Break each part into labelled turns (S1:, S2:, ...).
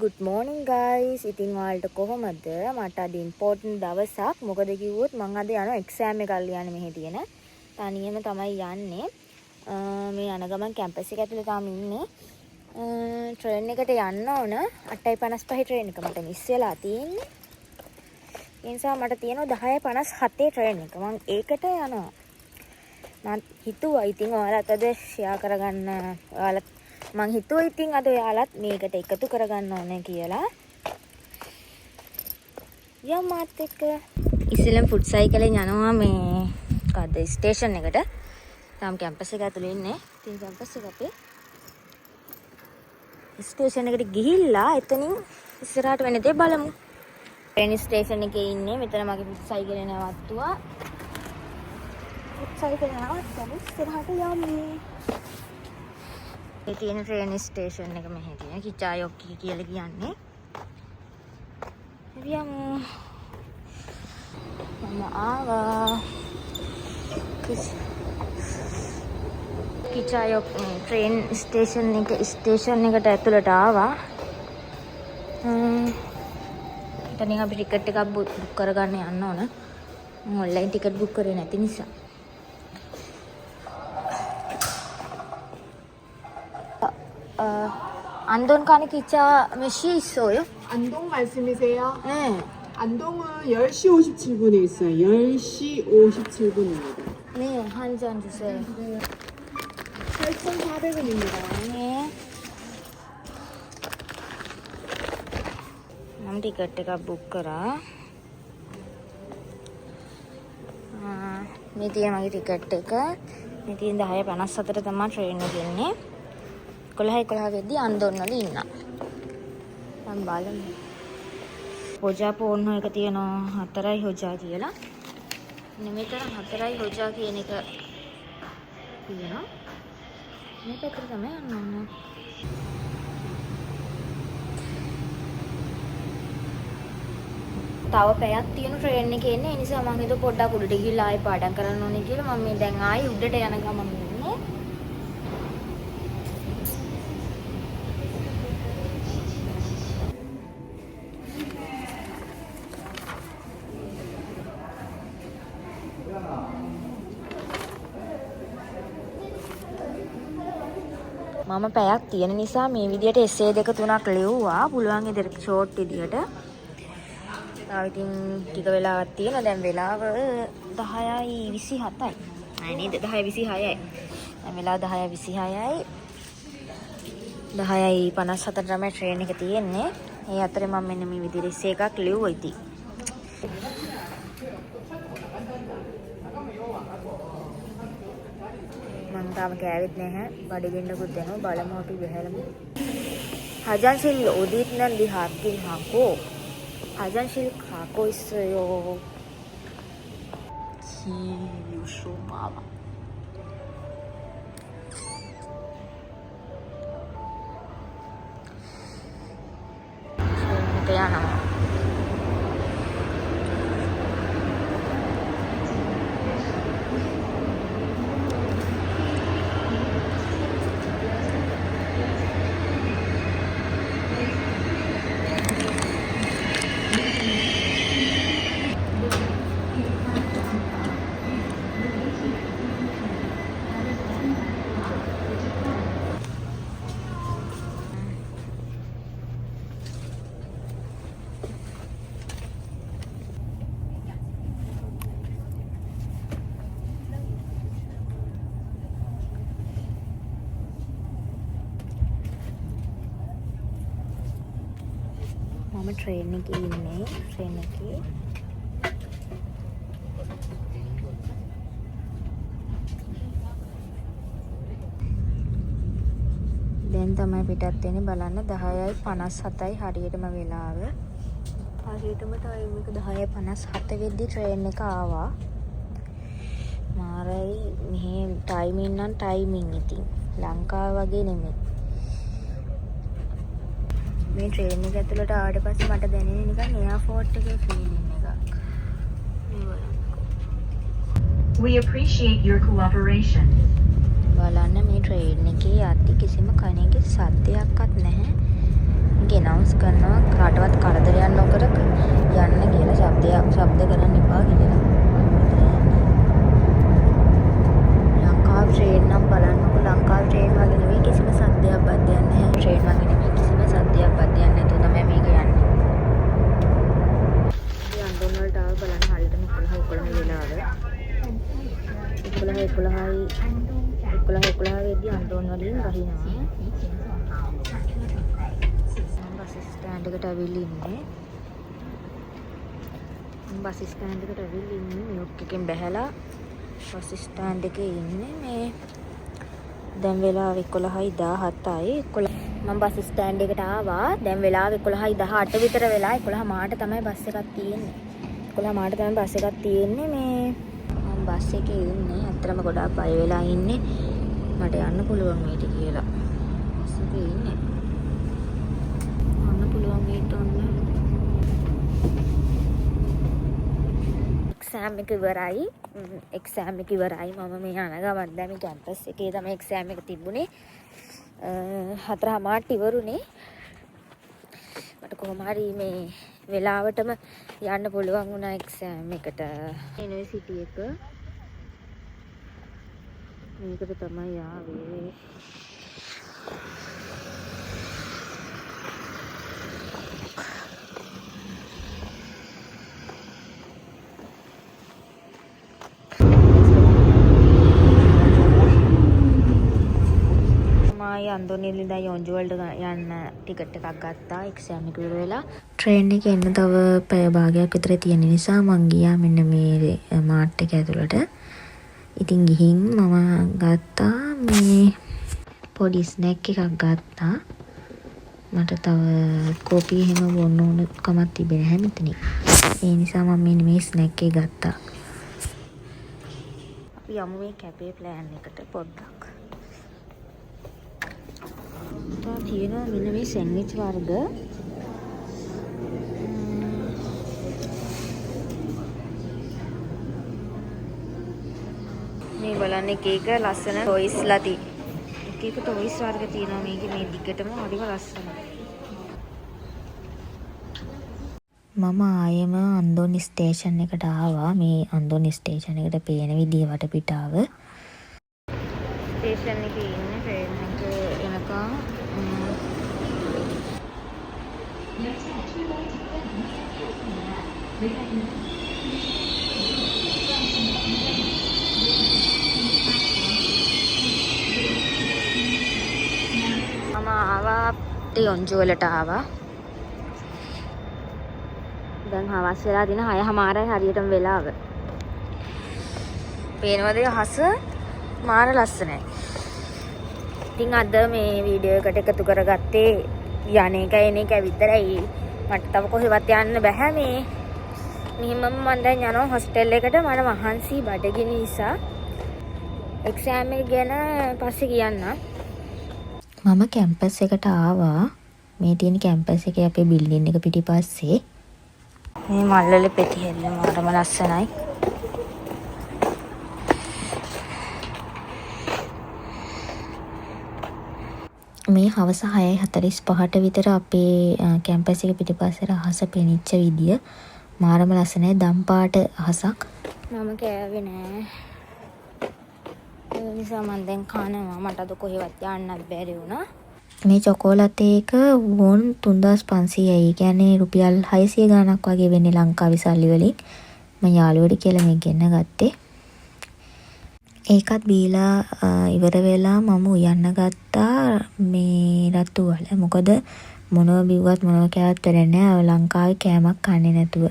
S1: good morning guys. ඉතින් ඔයාලට කොහොමද? මට අද ඉම්පෝටන්ට් දවසක්. මොකද කිව්වොත් මම අද යනවා එක්සෑම් එකක් ලියන්න මෙහෙ තියෙන. තනියම තමයි යන්නේ. මේ යන ගමන් කැම්පස් එක ඇතුලේ තාම ඉන්නේ. ට්‍රේන් එකට යන්න ඕන 8:55 ට්‍රේන් එක මට මිස් වෙලා තියෙන්නේ. ඒ නිසා මට තියෙනවා 10:57 ට්‍රේන් එක. මම ඒකට යනවා. මම හිතුවා ඉතින් ඔයාලට අද ෂෙයා කරගන්න ඔයාලට මං හිතුවා ඉතින් අද ඔයාලත් මේකට එකතු කරගන්න ඕනේ කියලා. යමාත් එක්ක ඉස්සෙල්ලම ෆුඩ් සයිකලෙන් යනවා මේ මොකද්ද ස්ටේෂන් එකට. තාම කැම්පස් එක ඇතුලේ ඉන්නේ. ඉතින් කැම්පස් එක අපේ ස්ටේෂන් එකට ගිහිල්ලා එතනින් ඉස්සරහට වෙන දේ බලමු. ට්‍රේන් ස්ටේෂන් එකේ ඉන්නේ. මෙතන මගේ ෆුඩ් සයිකලේ නවත්තුවා. ෆුඩ් සයිකලේ නවත්තලා ඉස්සරහට යමු. ඒ තියෙන ට්‍රේන් ස්ටේෂන් එක මෙහෙ තියෙන කිචායොක්කි කියලා කියන්නේ. ඉතියමු මම ආවා කිචායොක් ට්‍රේන් ස්ටේෂන් එකට ඇතුළට ආවා. එතනින් අපි ටිකට් එකක් බුක් කරගන්න යන්න ඕන. මම ඔන්ලයින් ටිකට් බුක් කරේ නැති නිසා. 안동 가는 기차 몇 시에 있어요?
S2: 안동 말씀이세요?
S1: 네.
S2: 안동은 10시 57분에 있어요. 10시 57분입니다.
S1: 네, 한 잔 주세요.
S2: 8,400원입니다.
S1: 네. මම ටිකට් එකක් බුක් කරා. මේ තියෙන මගේ ටිකට් එක. මේ තියෙන 10:54 තමයි ට්‍රේන් එක ඉන්නේ. 11 වෙද්දී අන්දොන් වල ඉන්නා. මම බලමු. හොජා පෝන්න එක තියෙනවා 4යි හොජා කියලා. මෙතන 4යි හොජා කියන එක තියෙනවා. මේක ඇතුළේ තමයි යන්න ඕන. තව පැයක් තියෙන ට්‍රේන් එකේ ඉන්නේ. ඒ නිසා මම හිතුවා පොඩ්ඩක් උඩට ගිහිල්ලා ආයෙ පාඩම් කරන්න ඕනේ කියලා. මම මේ දැන් ආයෙ උඩට යන ගමන් ඉන්නේ. මම පැයක් තියෙන නිසා මේ විදියට essay දෙක තුනක් ලිව්වා. පුළුවන් ඉදිරියට ෂෝට් විදියට. ඉතින් ටික වෙලාවක් තියෙනවා. දැන් වෙලාව 10:27යි. නෑ නේද 10:26යි. දැන් වෙලාව 10:26යි. 10:57ට තමයි ට්‍රේන් එක තියෙන්නේ. ඒ අතරේ මම මෙන්න මේ විදියට essay එකක් ලිව්වා ඉතින්. මම තාම කෑවෙත් නැහැ. බඩගින්නකුත් දෙනවා. බලමු අපි බහැලමු. 화장실 어디 있는지 확인 하고 화장실 가고 있어요. 기유쇼마마. 그냥 මම ට්‍රේන් එකේ ඉන්නේ. ට්‍රේන් එකේ දැන් තමයි පිටත් වෙන්නේ. බලන්න 10:57යි හරියටම වෙලාව. හරියටම ටයිම් එක 10:57 වෙද්දි ට්‍රේන් එක ආවා. මාරයි මෙහි ටයිමින් නම් ටයිමින් ඉතින් ලංකාව වගේ නෙමෙයි. මේ ට්‍රේන් එක ඇතුළට ආවට පස්සේ මට දැනෙන්නේ නිකන් එයාපෝට් එකේ ෆීලිං එකක්.
S3: We appreciate your cooperation.
S1: බලන්න මේ ට්‍රේන් එකේ යද්දි කිසිම කෙනෙක්ගේ සද්දයක්වත් නැහැ. ගෙනවුස් කරන බහිනවා. බස් ස්ටෑන්ඩ් එකට ඇවිල්ලා ඉන්නේ. බස් ස්ටෑන්ඩ් එකට ඇවිල්ලා ඉන්නේ. නියුක් එකෙන් බැහැලා බස් ස්ටෑන්ඩ් එකේ ඉන්නේ මේ. දැන් වෙලාව 11:17යි. මම බස් ස්ටෑන්ඩ් එකට ආවා. දැන් වෙලාව 11:18 විතර වෙලා 11 මාට තමයි බස් එකක් තියෙන්නේ. 11 මාට තමයි බස් එකක් තියෙන්නේ මේ. මම බස් එකේ ඉන්නේ. අතරම ගොඩාක් බය වෙලා ඉන්නේ. මට යන්න පුළුවන් මේට කියලා. බස් එකේ ඉන්නේ. යන්න පුළුවන් මේට ඔන්න. එක්සෑම් එක ඉවරයි. එක්සෑම් එක ඉවරයි. මම මේ යන ගමන් දැන් මේ කැම්පස් එකේ තමයි එක්සෑම් එක තිබුණේ. 4:00 ඉවරුනේ. මට කොහොම හරි මේ වෙලාවටම යන්න පුළුවන් වුණා එක්සෑම් එකට. යුනිවර්සිටි එක මේකට තමයි ආවේ. අන්දෝනියල් ඉඳන් යොන්ජු වලට යන්න ටිකට් එකක් ගත්තා එක්සෑම් එක ඉවර වෙලා. ට්‍රේන් එකේ එන්න තව පැය භාගයක් විතර තියෙන නිසා මං ගියා මෙන්න මේ මාර්ට් එක ඇතුළට. ඉතින් ගිහින් මම ගත්තා මේ පොඩි ස්නැක් එකක් ගත්තා. මට තව කෝපි එහෙම බොන්න ඕන කමක් තිබෙන්නේ නැහැ මෙතන. ඒ නිසා මම මෙන්න මේ ස්නැක් එක ගත්තා. අපි යමු මේ කැපේ ප්ලෑන් එකට පොඩ්ඩක්. තියෙනවා මෙන්න මේ සෑන්ඩ්විච් වර්ග. මේ බලන්න එක එක ලස්සන ටොයිස්ලා එක එක ටොයිස් වර්ග තියෙනවා මේකේ. මේ දිගටම හරිම ලස්සනයි. මම ආයෙම අන්දෝනි ස්ටේෂන් එකට ආවා. මේ අන්දෝනි ස්ටේෂන් එකට පේන විදිය වටපිටාව. ස්ටේෂන් එකේ ඉන්නේ ට්‍රේන් එක එනකම්. මම ආවා යොන්ජු වලට ආවා. දැන් හවස් වෙලා දින 6:00 හරියටම වෙලාව. පේනවද අහස? මාර ලස්සනයි. ඉතින් අද මේ වීඩියෝ එකට එකතු කරගත්තේ යන එක එන එක විතරයි. මට තව කොහෙවත් යන්න බෑ මේ. මෙහෙමම මම දැන් යනවා හොස්ටෙල් එකට. මට මහන්සි බඩගිනි නිසා. එක්සෑම් එක ගැන පස්සේ කියන්න. මම කැම්පස් එකට ආවා. මේ තියෙන කැම්පස් එකේ අපේ බිල්ඩින් එක පිටිපස්සේ. මේ මල්වල පෙති හැල්ල මාරම ලස්සනයි. මේ හවස 6:45ට විතර අපේ කැම්පස් එක පිටිපස්සේ අහස පෙනිච්ච විදිය මාරම ලස්සනයි. දම් පාට අහසක්. මම කෑවේ නෑ. ඒ නිසා මම දැන් කනවා. මට අද කොහෙවත් යන්නත් බැරි වුණා. මේ චොකෝලට් එක වොන් 3500යි. ඒ කියන්නේ රුපියල් 600 ගණක් වගේ වෙන්නේ ලංකාවේ සල්ලි වලින්. මම යාළුවෙක් කියලා මේක ගෙන්න ගත්තේ. ඒකත් බීලා ඉවර වෙලා මම උයන්න ගත්තා මේ රතු වල. මොකද මොනව බිව්වත් මොනව කෑවත් වෙන්නේ නැහැ. ලංකාවේ කෑමක් කන්නේ නැතුව.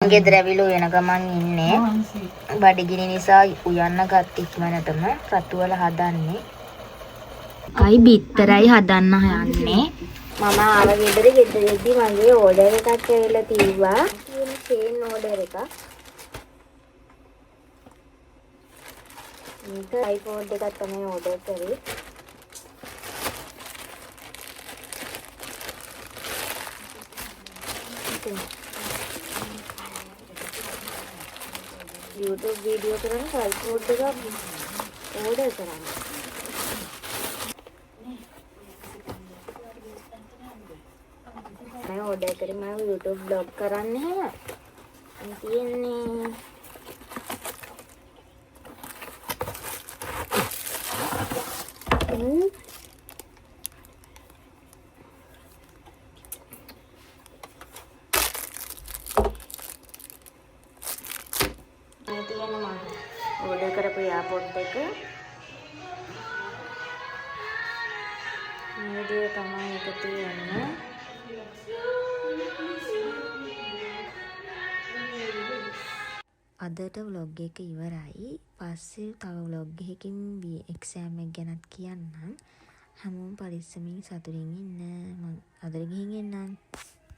S1: ගෙදර ඇවිල්ලා වෙන ගමන් ඉන්නේ. බඩගිනි නිසා උයන්න ගත්ත ඉක්මනටම රතු වල හදන්නේ. කයි බිත්තරයි හදන්න යන්නේ. මම ආව ගෙදරදී මගේ ඕඩර් එකක් ඇවිල්ලා තියුවා. චේන් ඕඩර් එකක්. මේක iPhone එකක් තමයි ඕඩර් කරේ. YouTube වීඩියෝ කරන iPhone එකක් ඕඩර් කරන්න. මම ඕඩර් කරේ මම YouTube vlog කරන්න හැම. තියෙන්නේ ඕඩර් කරපු එයාපෝට් එක මේ විදිය තමයි එක තියෙන්නේ. අදට vlog එක ඉවරයි. පස්සේ තව vlog එකකින් exam එක ගැනත් කියන්නම්. හැමෝම පරිස්සමින් සතුටින් ඉන්න. මම අදට ගිහින් එන්නම්.